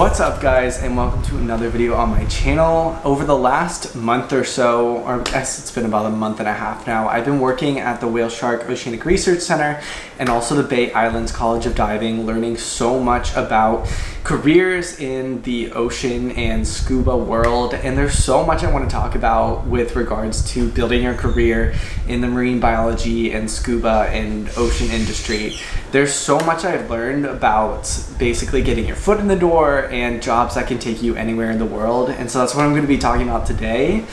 What's up guys, and welcome to another video on my channel. Over the last month or so, or I guess it's been about a month and a half now, I've been working at the Whale Shark Oceanic Research Center and also the Bay Islands College of Diving, learning so much about careers in the ocean and scuba world. And there's so much I want to talk about with regards to building your career in the marine biology and scuba and ocean industry. There's so much I've learned about basically getting your foot in the door and jobs that can take you anywhere in the world. And so that's what I'm going to be talking about today.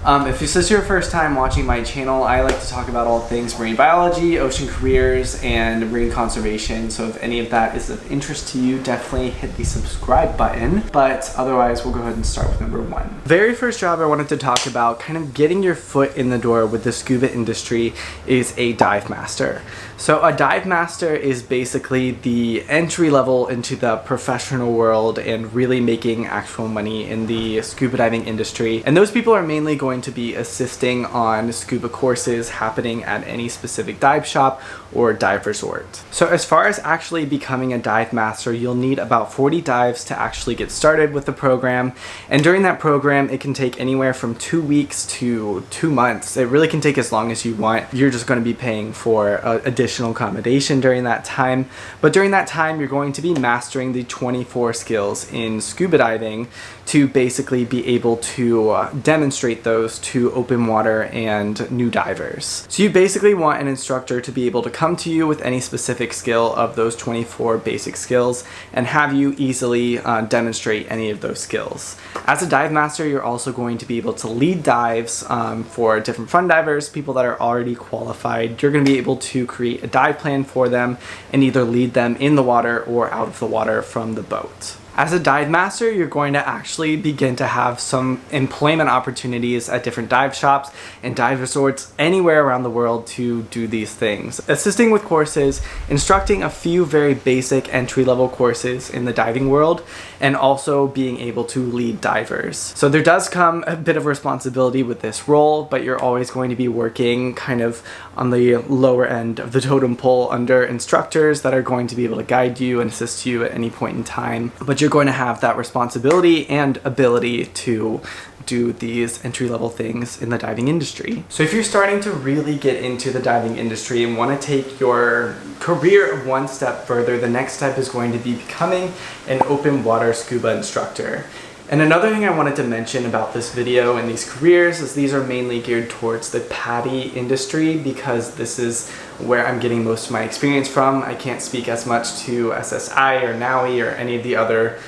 If this is your first time watching my channel, I like to talk about all things marine biology, ocean careers, and marine conservation. So if any of that is of interest to you, definitely hit the subscribe button. But otherwise, we'll go ahead and start with number one. Very first job I wanted to talk about, kind of getting your foot in the door with the scuba industry, is a dive master. So a dive master is basically the entry level into the professional world and really making actual money in the scuba diving industry. And those people are mainly going to be assisting on scuba courses happening at any specific dive shop or dive resort. So as far as actually becoming a dive master, you'll need about 40 dives to actually get started with the program. And during that program, it can take anywhere from 2 weeks to 2 months. It really can take as long as you want. You're just going to be paying for additional accommodation during that time. But during that time, you're going to be mastering the 24 skills in scuba diving to basically be able to demonstrate those to open water and new divers. So you basically want an instructor to be able to come to you with any specific skill of those 24 basic skills and have you easily demonstrate any of those skills. As a dive master, you're also going to be able to lead dives for different fun divers, people that are already qualified. You're going to be able to create a dive plan for them and either lead them in the water or out of the water from the boat. As a dive master, you're going to actually begin to have some employment opportunities at different dive shops and dive resorts anywhere around the world to do these things. Assisting with courses, instructing a few very basic entry-level courses in the diving world, and also being able to lead divers. So there does come a bit of responsibility with this role, but you're always going to be working kind of on the lower end of the totem pole under instructors that are going to be able to guide you and assist you at any point in time. But you're going to have that responsibility and ability to do these entry-level things in the diving industry. So if you're starting to really get into the diving industry and want to take your career one step further, the next step is going to be becoming an open water scuba instructor. And another thing I wanted to mention about this video and these careers is these are mainly geared towards the PADI industry because this is where I'm getting most of my experience from. I can't speak as much to SSI or NAUI or any of the other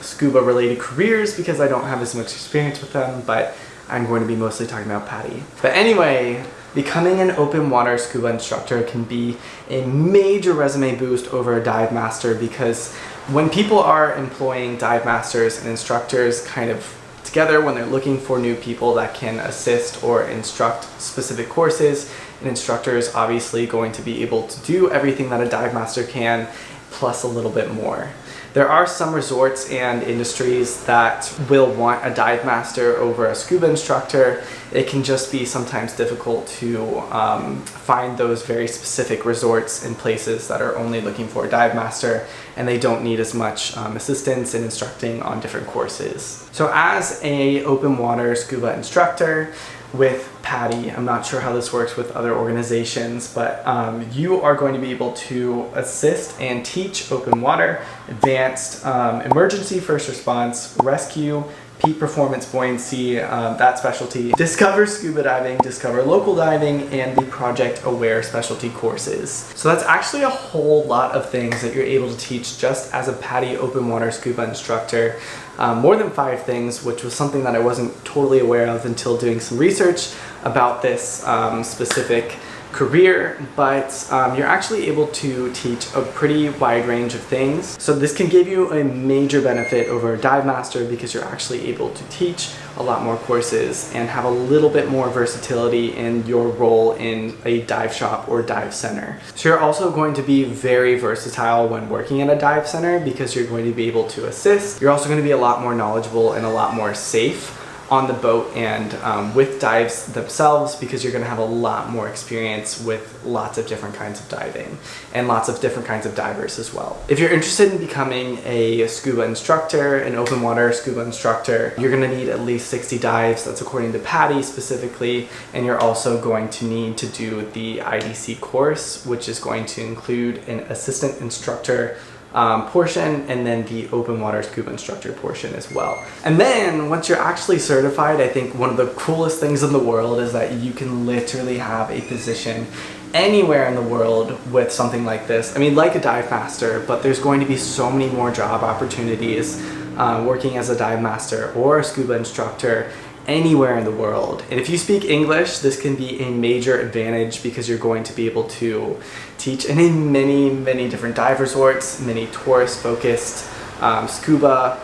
scuba related careers because I don't have as much experience with them, but I'm going to be mostly talking about PADI. But anyway, becoming an open water scuba instructor can be a major resume boost over a dive master because when people are employing dive masters and instructors kind of together, when they're looking for new people that can assist or instruct specific courses, an instructor is obviously going to be able to do everything that a dive master can, plus a little bit more. There are some resorts and industries that will want a dive master over a scuba instructor. It can just be sometimes difficult to find those very specific resorts and places that are only looking for a dive master and they don't need as much assistance in instructing on different courses. So as a open water scuba instructor with PADI, I'm not sure how this works with other organizations, but you are going to be able to assist and teach open water, advanced emergency first response, rescue, peak performance buoyancy, that specialty, discover scuba diving, discover local diving, and the project aware specialty courses. So that's actually a whole lot of things that you're able to teach just as a PADI open water scuba instructor. More than 5 things, which was something that I wasn't totally aware of until doing some research about this specific career, but you're actually able to teach a pretty wide range of things. So this can give you a major benefit over a dive master because you're actually able to teach a lot more courses and have a little bit more versatility in your role in a dive shop or dive center. So you're also going to be very versatile when working at a dive center because you're going to be able to assist. You're also going to be a lot more knowledgeable and a lot more safe on the boat and with dives themselves, because you're going to have a lot more experience with lots of different kinds of diving and lots of different kinds of divers as well. If you're interested in becoming a scuba instructor, an open water scuba instructor, you're going to need at least 60 dives. That's according to PADI specifically, and you're also going to need to do the IDC course, which is going to include an assistant instructor portion and then the open water scuba instructor portion as well. And then once you're actually certified, I think one of the coolest things in the world is that you can literally have a position anywhere in the world with something like this. I mean, like a Divemaster, but there's going to be so many more job opportunities working as a Divemaster or a scuba instructor anywhere in the world. And if you speak English, this can be a major advantage because you're going to be able to teach in many different dive resorts, many tourist focused scuba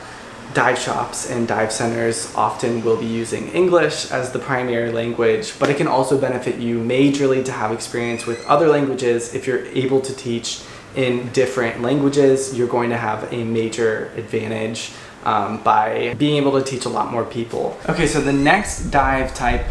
dive shops and dive centers often will be using English as the primary language, but it can also benefit you majorly to have experience with other languages. If you're able to teach in different languages, you're going to have a major advantage by being able to teach a lot more people. Okay, so the next dive type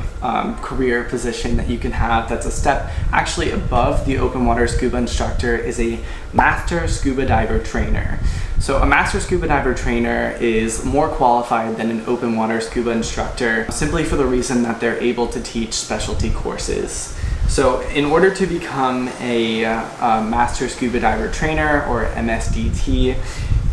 career position that you can have that's a step actually above the open water scuba instructor is a master scuba diver trainer. So a master scuba diver trainer is more qualified than an open water scuba instructor simply for the reason that they're able to teach specialty courses. So in order to become a master scuba diver trainer or MSDT,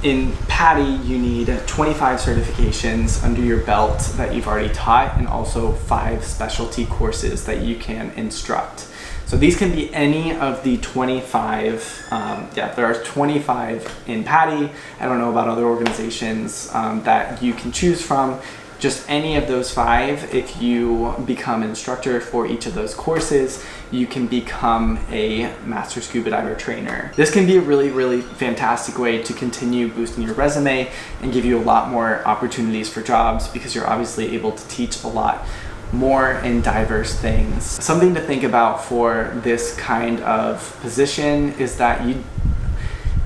in PADI, you need 25 certifications under your belt that you've already taught and also 5 specialty courses that you can instruct. So these can be any of the 25, there are 25 in PADI. I don't know about other organizations that you can choose from. Just any of those 5, if you become an instructor for each of those courses, you can become a master scuba diver trainer. This can be a really fantastic way to continue boosting your resume and give you a lot more opportunities for jobs because you're obviously able to teach a lot more in diverse things. Something to think about for this kind of position is that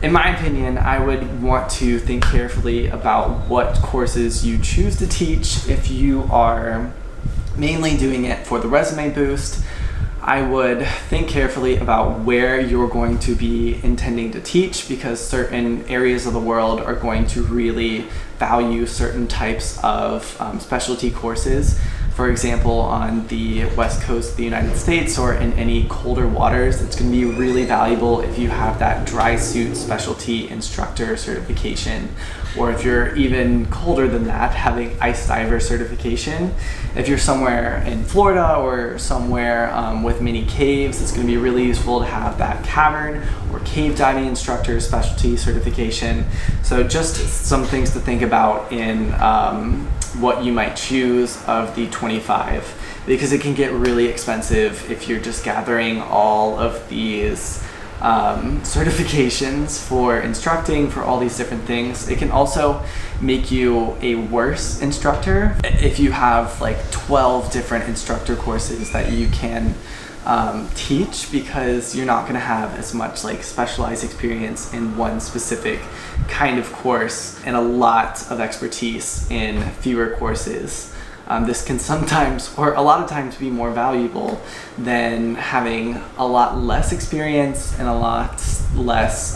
in my opinion, I would want to think carefully about what courses you choose to teach. If you are mainly doing it for the resume boost, I would think carefully about where you're going to be intending to teach because certain areas of the world are going to really value certain types of specialty courses. For example, on the west coast of the United States or in any colder waters, it's going to be really valuable if you have that dry suit specialty instructor certification. Or if you're even colder than that, having ice diver certification. If you're somewhere in Florida or somewhere with many caves, it's going to be really useful to have that cavern or cave diving instructor specialty certification. So just some things to think about in what you might choose of the 25, because it can get really expensive if you're just gathering all of these certifications for instructing for all these different things. It can also make you a worse instructor if you have like 12 different instructor courses that you can teach, because you're not going to have as much like specialized experience in one specific kind of course and a lot of expertise in fewer courses. This can sometimes, or a lot of times, be more valuable than having a lot less experience and a lot less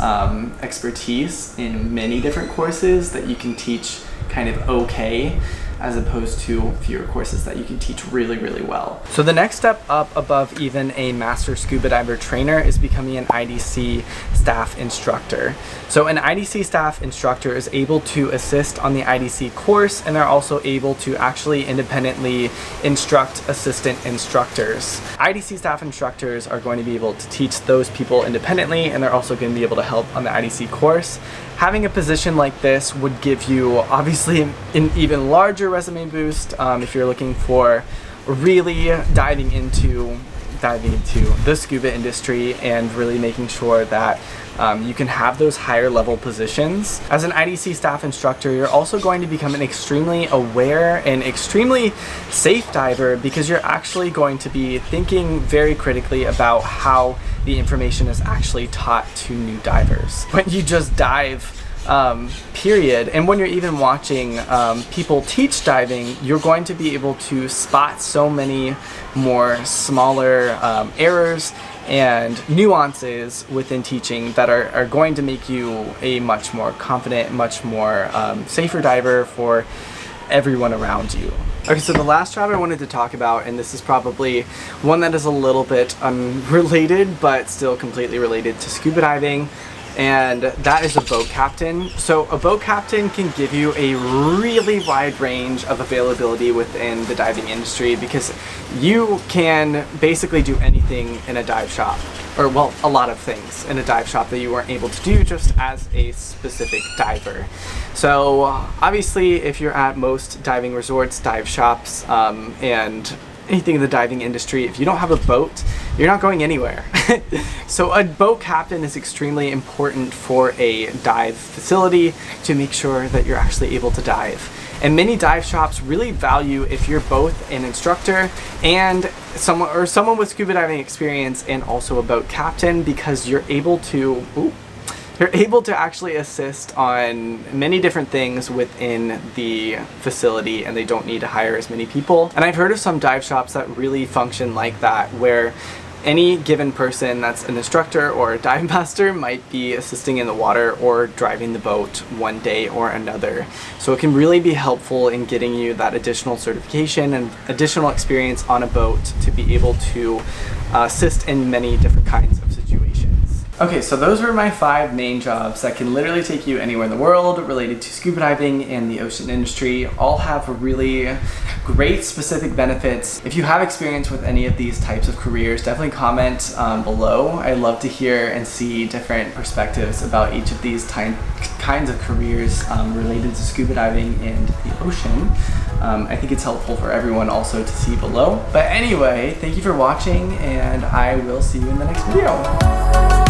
expertise in many different courses that you can teach kind of okay, as opposed to fewer courses that you can teach really well. So the next step up above even a master scuba diver trainer is becoming an IDC staff instructor. So an IDC staff instructor is able to assist on the IDC course, and they're also able to actually independently instruct assistant instructors. IDC staff instructors are going to be able to teach those people independently, and they're also going to be able to help on the IDC course. Having a position like this would give you obviously an even larger resume boost if you're looking for really diving into the scuba industry and really making sure that you can have those higher level positions. As an IDC staff instructor, you're also going to become an extremely aware and extremely safe diver, because you're actually going to be thinking very critically about how the information is actually taught to new divers. When you just dive period. And when you're even watching people teach diving, you're going to be able to spot so many more smaller errors and nuances within teaching that are going to make you a much more confident, much more safer diver for everyone around you. Okay, so the last job I wanted to talk about, and this is probably one that is a little bit unrelated, but still completely related to scuba diving, and that is a boat captain. So a boat captain can give you a really wide range of availability within the diving industry, because you can basically do anything in a dive shop, or well, a lot of things in a dive shop that you weren't able to do just as a specific diver. So obviously if you're at most diving resorts, dive shops, and anything in the diving industry, if you don't have a boat, you're not going anywhere. So a boat captain is extremely important for a dive facility to make sure that you're actually able to dive. And many dive shops really value if you're both an instructor and someone with scuba diving experience and also a boat captain, because you're able to actually assist on many different things within the facility, and they don't need to hire as many people. And I've heard of some dive shops that really function like that, where any given person that's an instructor or a dive master might be assisting in the water or driving the boat one day or another. So it can really be helpful in getting you that additional certification and additional experience on a boat to be able to assist in many different kinds of situations. Okay, so those were my 5 main jobs that can literally take you anywhere in the world related to scuba diving and the ocean industry. All have really great specific benefits. If you have experience with any of these types of careers, definitely comment below. I love to hear and see different perspectives about each of these kinds of careers related to scuba diving and the ocean. I think it's helpful for everyone also to see below. But anyway, thank you for watching, and I will see you in the next video.